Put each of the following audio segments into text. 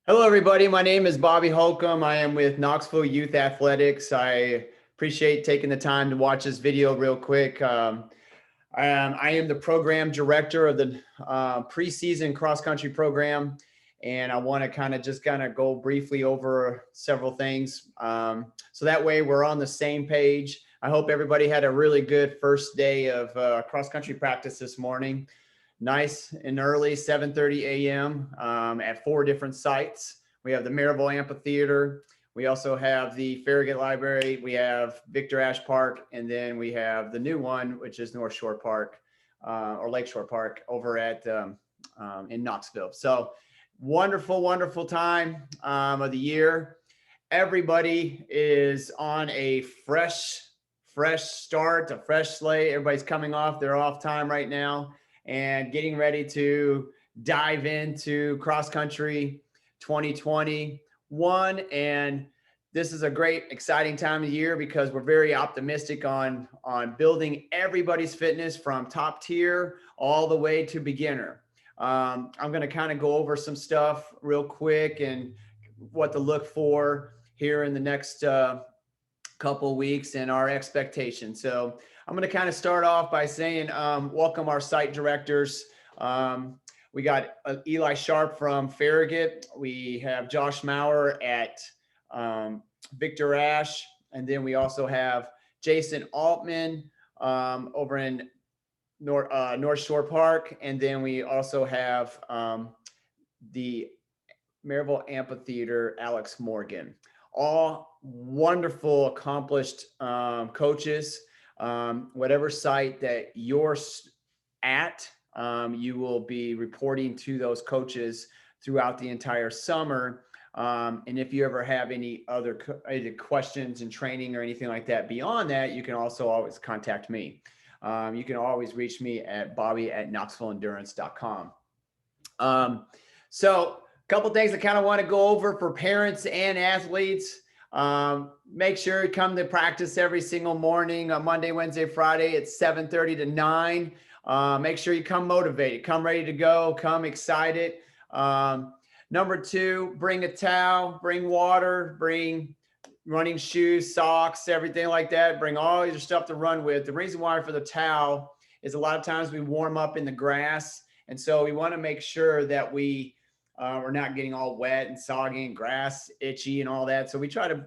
Hello, everybody. My name is Bobby Holcomb. I am with Knoxville Youth Athletics. I appreciate taking the time to watch this video real quick. I am the program director of the preseason cross country program, and I want to kind of go briefly over several things. So that way we're on the same page. I hope everybody had a really good first day of cross country practice this morning. Nice and early, 7:30 a.m. At 4 different sites. We have the Maryville Amphitheater. We also have the Farragut Library. We have Victor Ashe Park, and then we have the new one, which is North Shore Park or Lakeshore Park over at in Knoxville. So wonderful, wonderful time of the year. Everybody is on a fresh start, a fresh slate. Everybody's coming off their off time right now and getting ready to dive into cross country 2021. And this is a great, exciting time of year because we're very optimistic on building everybody's fitness from top tier all the way to beginner. I'm going to kind of go over some stuff real quick and what to look for here in the next couple of weeks and our expectations. So I'm going to kind of start off by saying welcome our site directors. We got Eli Sharp from Farragut. We have Josh Maurer at Victor Ashe. And then we also have Jason Altman over in North Shore Park. And then we also have the Maryville Amphitheater, Alex Morgan. All wonderful, accomplished coaches. Whatever site that you're at, you will be reporting to those coaches throughout the entire summer. And if you ever have any other questions in training or anything like that beyond that, you can also always contact me. You can always reach me at bobby@knoxvilleendurance.com. So a couple things I kind of want to go over for parents and athletes. Make sure you come to practice every single morning on Monday, Wednesday, Friday at 7:30 to 9. Make sure you come motivated, come ready to go, come excited. Number two, bring a towel, bring water, bring running shoes, socks, everything like that. Bring all your stuff to run with. The reason why for the towel is a lot of times we warm up in the grass. And so we want to make sure that we're not getting all wet and soggy and grass itchy and all that. So we try to,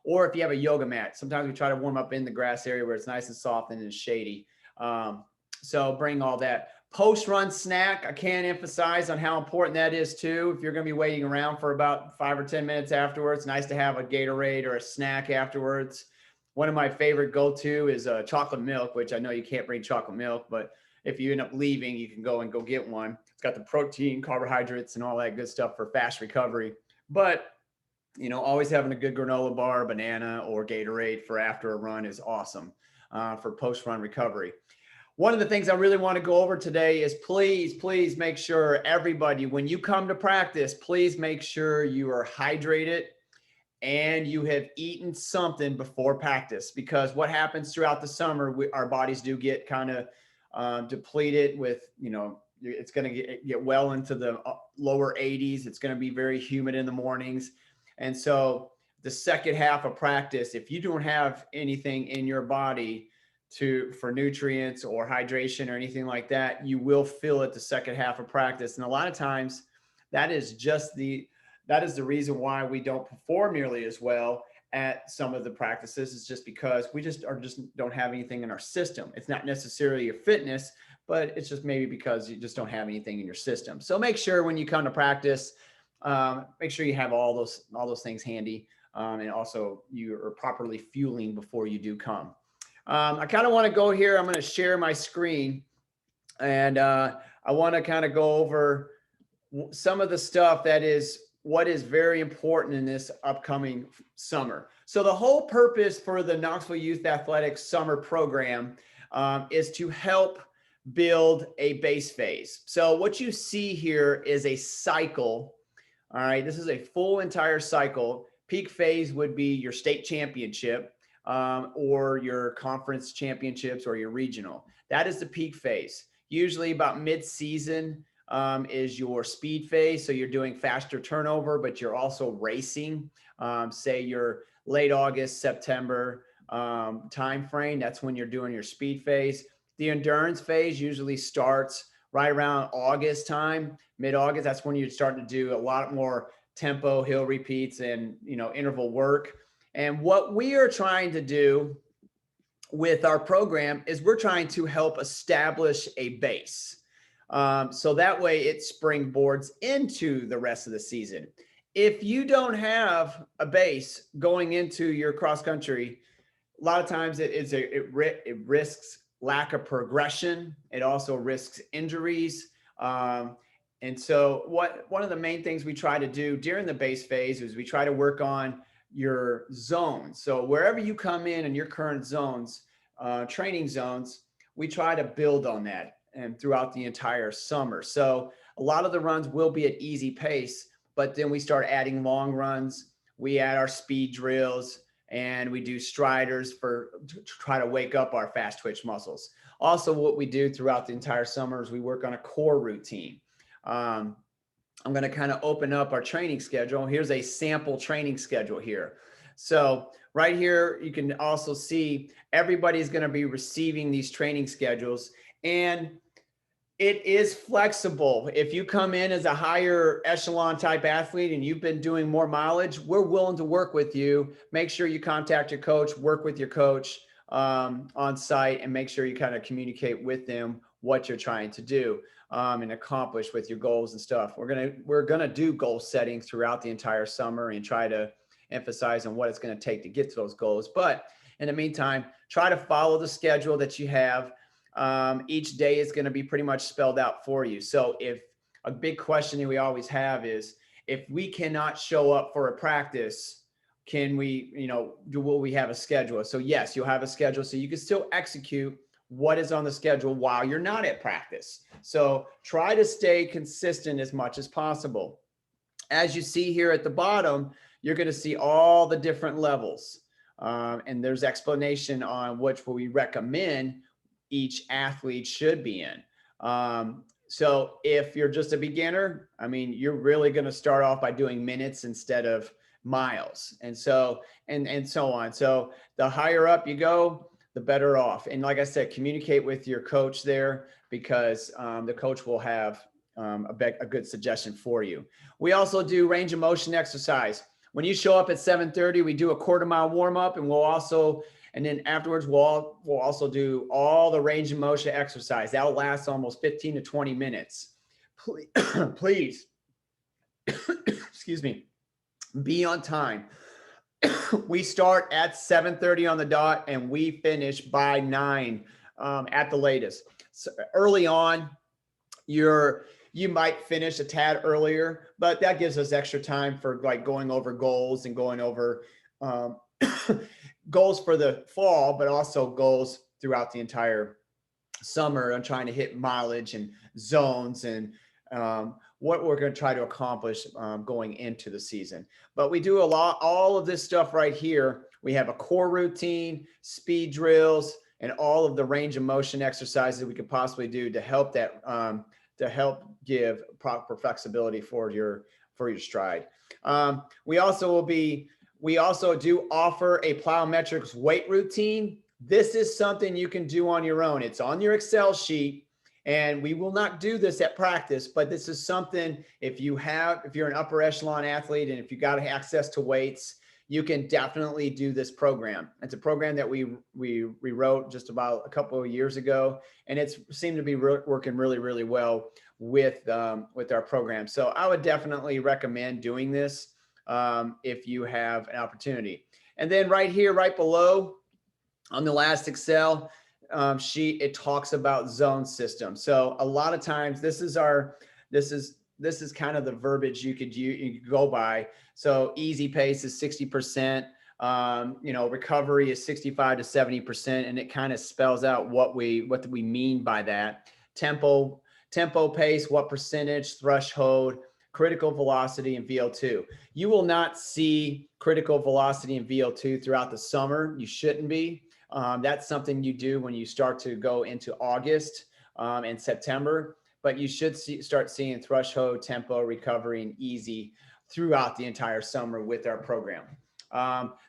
or if you have a yoga mat, sometimes we try to warm up in the grass area where it's nice and soft and it's shady. So bring all that. Post-run snack, I can't emphasize on how important that is too. If you're going to be waiting around for about 5 or 10 minutes afterwards, nice to have a Gatorade or a snack afterwards. One of my favorite go-to is chocolate milk, which I know you can't bring chocolate milk, but if you end up leaving, you can go get one. It's got the protein, carbohydrates, and all that good stuff for fast recovery. But, always having a good granola bar, banana, or Gatorade for after a run is awesome for post-run recovery. One of the things I really want to go over today is please make sure everybody, when you come to practice, please make sure you are hydrated and you have eaten something before practice, because what happens throughout the summer, our bodies do get kind of depleted with, it's going to get well into the lower 80s. It's going to be very humid in the mornings. And so the second half of practice, if you don't have anything in your body for nutrients or hydration or anything like that, you will feel it the second half of practice. And a lot of times that is the reason why we don't perform nearly as well at some of the practices, is just because we just don't have anything in our system. It's not necessarily your fitness, but it's just maybe because you just don't have anything in your system. So make sure when you come to practice, make sure you have all those things handy, and also you are properly fueling before you do come. I kind of want to go here. I'm going to share my screen, and I want to kind of go over some of the stuff that is what is very important in this upcoming summer. So the whole purpose for the Knoxville Youth Athletics summer program is to help build a base phase. So what you see here is a cycle. All right, this is a full entire cycle. Peak phase would be your state championship, or your conference championships or your regional. That is the peak phase. Usually about mid-season, is your speed phase. So you're doing faster turnover, but you're also racing. Say you're late August, September time frame. That's when you're doing your speed phase. The endurance phase usually starts right around August time, mid-August. That's when you're starting to do a lot more tempo, hill repeats, and interval work. And what we are trying to do with our program is we're trying to help establish a base. So that way it springboards into the rest of the season. If you don't have a base going into your cross country, a lot of times it risks lack of progression. It also risks injuries. And so one of the main things we try to do during the base phase is we try to work on your zones. So wherever you come in your current zones, training zones, we try to build on that and throughout the entire summer. So a lot of the runs will be at easy pace, but then we start adding long runs. We add our speed drills, and we do striders to try to wake up our fast twitch muscles. Also, what we do throughout the entire summer is we work on a core routine. I'm going to kind of open up our training schedule. Here's a sample training schedule here. So right here, you can also see everybody's going to be receiving these training schedules, and it is flexible. If you come in as a higher echelon type athlete and you've been doing more mileage, we're willing to work with you. Make sure you contact your coach, work with your coach on site, and make sure you kind of communicate with them what you're trying to do and accomplish with your goals and stuff. We're gonna do goal setting throughout the entire summer and try to emphasize on what it's going to take to get to those goals. But in the meantime, try to follow the schedule that you have. Each day is going to be pretty much spelled out for you. So if a big question that we always have is, if we cannot show up for a practice, can we, will we have a schedule? So yes, you'll have a schedule so you can still execute what is on the schedule while you're not at practice. So try to stay consistent as much as possible. As you see here at the bottom, you're going to see all the different levels. And there's explanation on which we recommend each athlete should be in. So if you're just a beginner, you're really going to start off by doing minutes instead of miles. And so on. So the higher up you go, the better off. And like I said, communicate with your coach there, because the coach will have a good suggestion for you. We also do range of motion exercise. When you show up at 7:30, we do a quarter-mile warm-up, and then afterwards we'll also do all the range of motion exercise. That'll last almost 15 to 20 minutes. Please, excuse me, be on time. We start at 7:30 on the dot, and we finish by 9 at the latest. So early on, you might finish a tad earlier, but that gives us extra time for like going over goals and going over goals for the fall, but also goals throughout the entire summer on trying to hit mileage and zones and what we're going to try to accomplish going into the season. But we do all of this stuff right here. We have a core routine, speed drills, and all of the range of motion exercises we could possibly do to help give proper flexibility for your stride. We also do offer a plyometrics weight routine. This is something you can do on your own. It's on your Excel sheet, and we will not do this at practice, but this is something if you're an upper echelon athlete and if you got access to weights, you can definitely do this program. It's a program that we wrote just about a couple of years ago, and it's seemed to be working really, really well with our program. So I would definitely recommend doing this if you have an opportunity. And then right here, right below on the last Excel sheet, it talks about zone system. So a lot of times this is kind of the verbiage you could go by. So easy pace is 60%, recovery is 65 to 70%. And it kind of spells out what we mean by that. Tempo pace, what percentage, threshold, critical velocity, and VO2. You will not see critical velocity and VO2 throughout the summer. You shouldn't be. That's something you do when you start to go into August and September. but you should start seeing threshold, tempo, recovery, and easy throughout the entire summer with our program.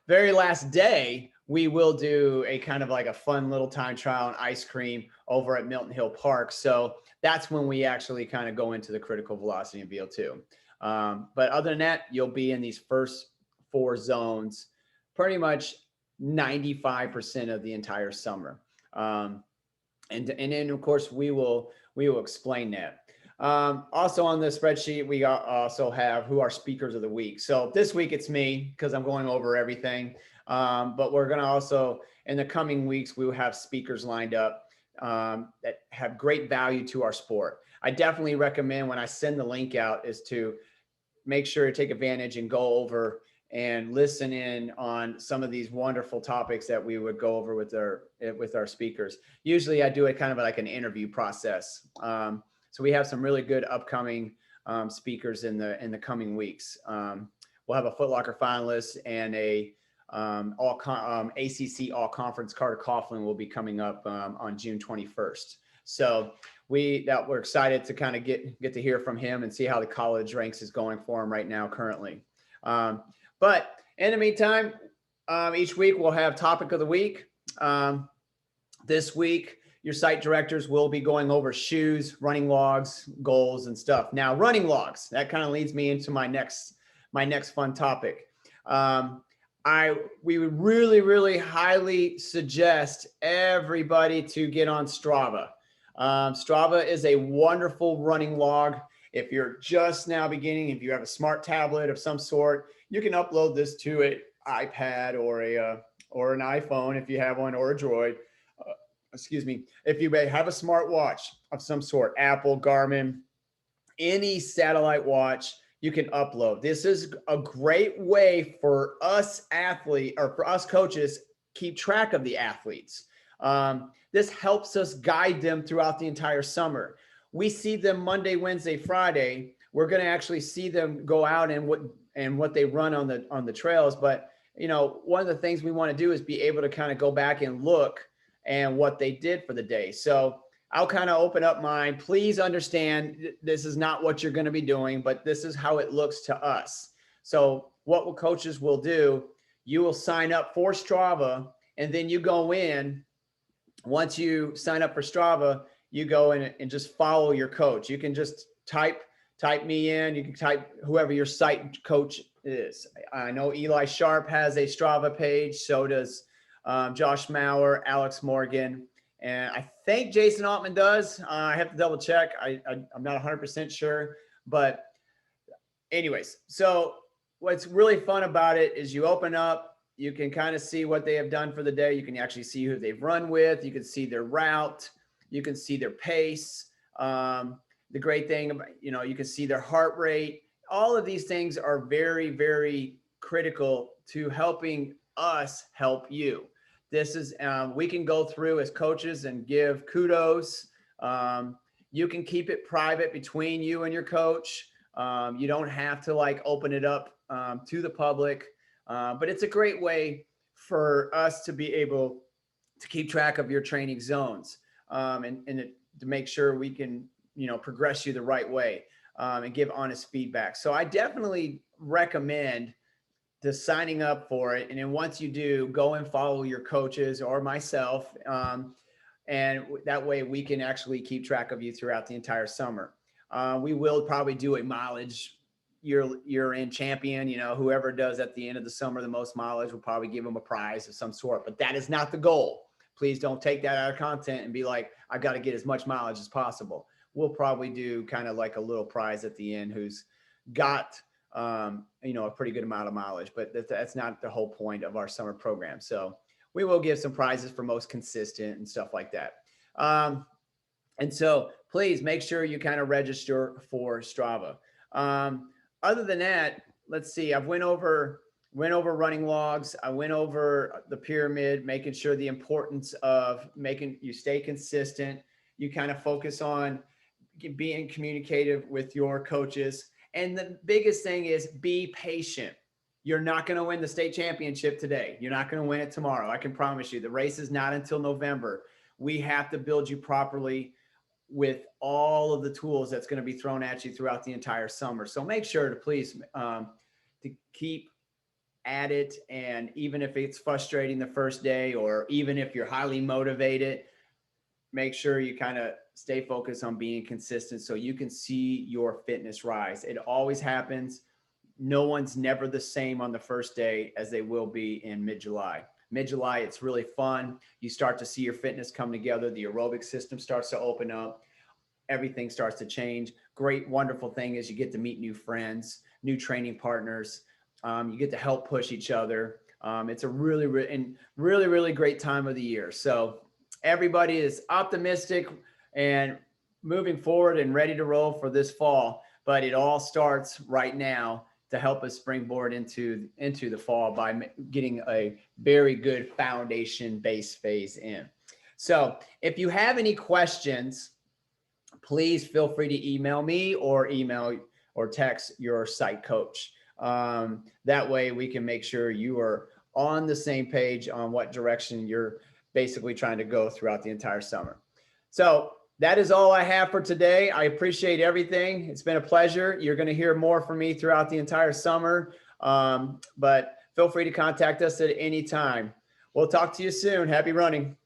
Very last day, we will do a kind of like a fun little time trial and ice cream over at Milton Hill Park. So that's when we actually kind of go into the critical velocity and VO2. But other than that, you'll be in these first 4 zones pretty much 95% of the entire summer. And then of course we will explain that. Also on the spreadsheet, we also have who are speakers of the week. So this week it's me because I'm going over everything. But we're going to also, in the coming weeks, we will have speakers lined up that have great value to our sport. I definitely recommend when I send the link out is to make sure to take advantage and go over and listen in on some of these wonderful topics that we would go over with our speakers. Usually I do it kind of like an interview process. So we have some really good upcoming speakers in the coming weeks. We'll have a Foot Locker finalist and a ACC All Conference. Carter Coughlin will be coming up on June 21st. So we're excited to kind of get to hear from him and see how the college ranks is going for him right now currently. But in the meantime, each week we'll have topic of the week. This week, your site directors will be going over shoes, running logs, goals, and stuff. Now, running logs, that kind of leads me into my next fun topic. We would really, really highly suggest everybody to get on Strava. Strava is a wonderful running log. If you're just now beginning, if you have a smart tablet of some sort, you can upload this to an iPad or an iPhone if you have one, or a Droid. Excuse me. If you have a smartwatch of some sort, Apple, Garmin, any satellite watch, you can upload. This is a great way for us athletes, or for us coaches, keep track of the athletes. This helps us guide them throughout the entire summer. We see them Monday, Wednesday, Friday. We're going to actually see them go out and what they run on the trails. But one of the things we want to do is be able to kind of go back and look and what they did for the day. So I'll kind of open up mine. Please understand this is not what you're going to be doing, but this is how it looks to us. So what coaches will do, you will sign up for Strava, and then you go in. Once you sign up for Strava, you go in and just follow your coach. You can just type me in. You can type whoever your site coach is. I know Eli Sharp has a Strava page. So does Josh Maurer, Alex Morgan, and I think Jason Altman does. I have to double check. I'm not 100% sure. But anyways, so what's really fun about it is you open up, you can kind of see what they have done for the day. You can actually see who they've run with. You can see their route. You can see their pace. The great thing about, you can see their heart rate. All of these things are very, very critical to helping us help you. This is, we can go through as coaches and give kudos. You can keep it private between you and your coach. You don't have to open it up to the public. But it's a great way for us to be able to keep track of your training zones and to make sure we can, progress you the right way and give honest feedback. So I definitely recommend signing up for it. And then once you do, go and follow your coaches or myself. And that way we can actually keep track of you throughout the entire summer. We will probably do a mileage year in champion. Whoever does at the end of the summer the most mileage, will probably give them a prize of some sort, but that is not the goal. Please don't take that out of content and be like, I've got to get as much mileage as possible. We'll probably do kind of like a little prize at the end who's got a pretty good amount of mileage, but that's not the whole point of our summer program. So we will give some prizes for most consistent and stuff like that. And so please make sure you kind of register for Strava. Other than that, let's see, I've went over running logs. I went over the pyramid, making sure the importance of making you stay consistent. You kind of focus on being communicative with your coaches. And the biggest thing is be patient. You're not going to win the state championship today. You're not going to win it tomorrow. I can promise you the race is not until November. We have to build you properly with all of the tools that's going to be thrown at you throughout the entire summer. So make sure to please to keep at it. And even if it's frustrating the first day, or even if you're highly motivated, make sure you kind of stay focused on being consistent so you can see your fitness rise. It always happens. No one's never the same on the first day as they will be in mid-July. Mid-July, it's really fun. You start to see your fitness come together. The aerobic system starts to open up. Everything starts to change. Great, wonderful thing is you get to meet new friends, new training partners. You get to help push each other. It's a really, really great time of the year. So everybody is optimistic and moving forward and ready to roll for this fall. But it all starts right now to help us springboard into the fall by getting a very good foundation base phase in. So if you have any questions, please feel free to email me or text your site coach. That way we can make sure you are on the same page on what direction you're basically trying to go throughout the entire summer. So that is all I have for today. I appreciate everything. It's been a pleasure. You're going to hear more from me throughout the entire summer, but feel free to contact us at any time. We'll talk to you soon. Happy running.